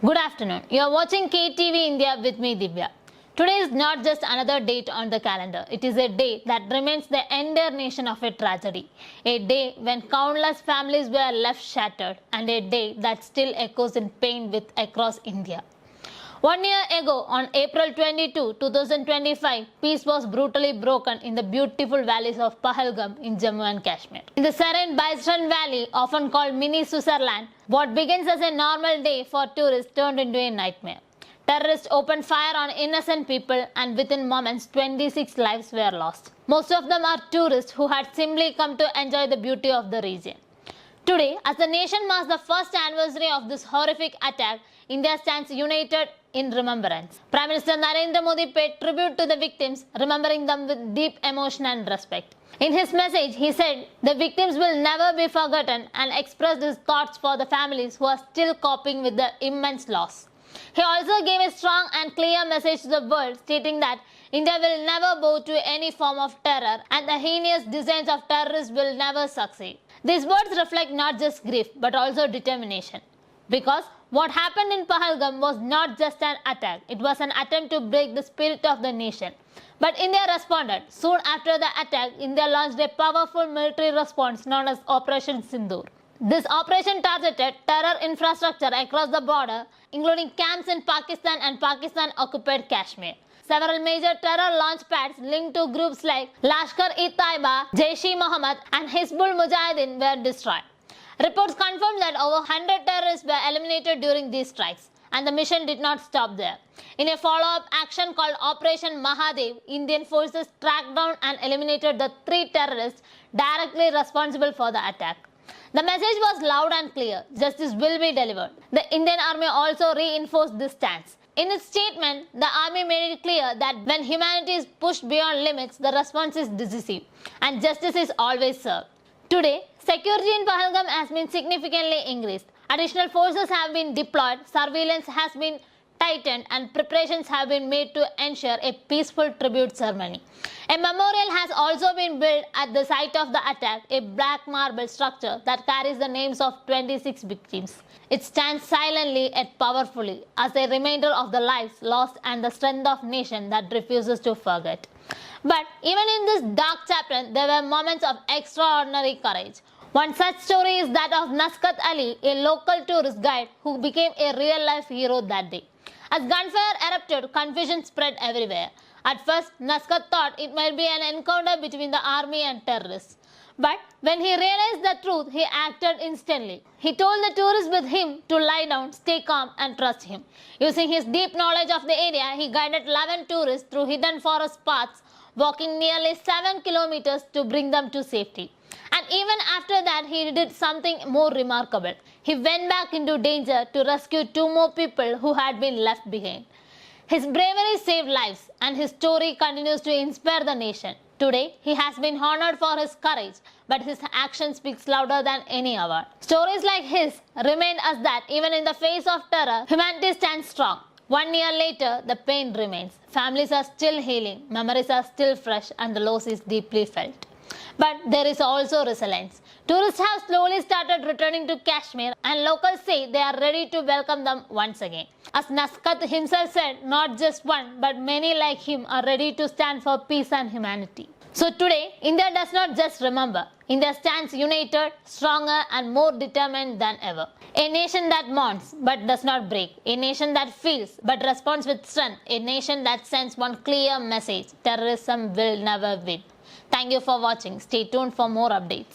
Good afternoon. You are watching KTV India with me, Divya. Today is not just another date on the calendar. It is a day that reminds the entire nation of a tragedy. A day when countless families were left shattered, and a day that still echoes in pain with across India. 1 year ago, on April 22, 2025, peace was brutally broken in the beautiful valleys of Pahalgam in Jammu and Kashmir. In the serene Baisaran Valley, often called Mini Switzerland, what begins as a normal day for tourists turned into a nightmare. Terrorists opened fire on innocent people, and within moments, 26 lives were lost. Most of them are tourists who had simply come to enjoy the beauty of the region. Today, as the nation marks the first anniversary of this horrific attack, India stands united in remembrance. Prime Minister Narendra Modi paid tribute to the victims, remembering them with deep emotion and respect. In his message, he said the victims will never be forgotten and expressed his thoughts for the families who are still coping with the immense loss. He also gave a strong and clear message to the world, stating that India will never bow to any form of terror and the heinous designs of terrorists will never succeed. These words reflect not just grief but also determination. Because what happened in Pahalgam was not just an attack, it was an attempt to break the spirit of the nation. But India responded. Soon after the attack, India launched a powerful military response known as Operation Sindhur. This operation targeted terror infrastructure across the border, including camps in Pakistan and Pakistan-occupied Kashmir. Several major terror launch pads linked to groups like Lashkar-e-Taiba, Jaish-e-Mohammed and Hizbul Mujahideen were destroyed. Reports confirmed that over 100 terrorists were eliminated during these strikes, and the mission did not stop there. In a follow-up action called Operation Mahadev, Indian forces tracked down and eliminated the 3 terrorists directly responsible for the attack. The message was loud and clear: justice will be delivered. The Indian Army also reinforced this stance. In its statement, the army made it clear that when humanity is pushed beyond limits, the response is decisive, and justice is always served. Today, security in Pahalgam has been significantly increased. Additional forces have been deployed, surveillance has been tightened, and preparations have been made to ensure a peaceful tribute ceremony. A memorial has also been built at the site of the attack, a black marble structure that carries the names of 26 victims. It stands silently yet powerfully as a reminder of the lives lost and the strength of nation that refuses to forget. But even in this dark chapter, there were moments of extraordinary courage. One such story is that of Nazakat, a local tourist guide who became a real-life hero that day. As gunfire erupted, confusion spread everywhere. At first, Nazakat thought it might be an encounter between the army and terrorists. But when he realized the truth, he acted instantly. He told the tourists with him to lie down, stay calm and trust him. Using his deep knowledge of the area, he guided 11 tourists through hidden forest paths, walking nearly 7 kilometers to bring them to safety. And even after that, he did something more remarkable. He went back into danger to rescue 2 more people who had been left behind. His bravery saved lives, and his story continues to inspire the nation. Today, he has been honored for his courage, but his action speaks louder than any award. Stories like his remind us that even in the face of terror, humanity stands strong. 1 year later, the pain remains. Families are still healing, memories are still fresh, and the loss is deeply felt. But there is also resilience. Tourists have slowly started returning to Kashmir, and locals say they are ready to welcome them once again. As Nazakat himself said, not just one, but many like him are ready to stand for peace and humanity. So today, India does not just remember. India stands united, stronger and more determined than ever. A nation that mourns but does not break. A nation that feels but responds with strength. A nation that sends one clear message: terrorism will never win. Thank you for watching. Stay tuned for more updates.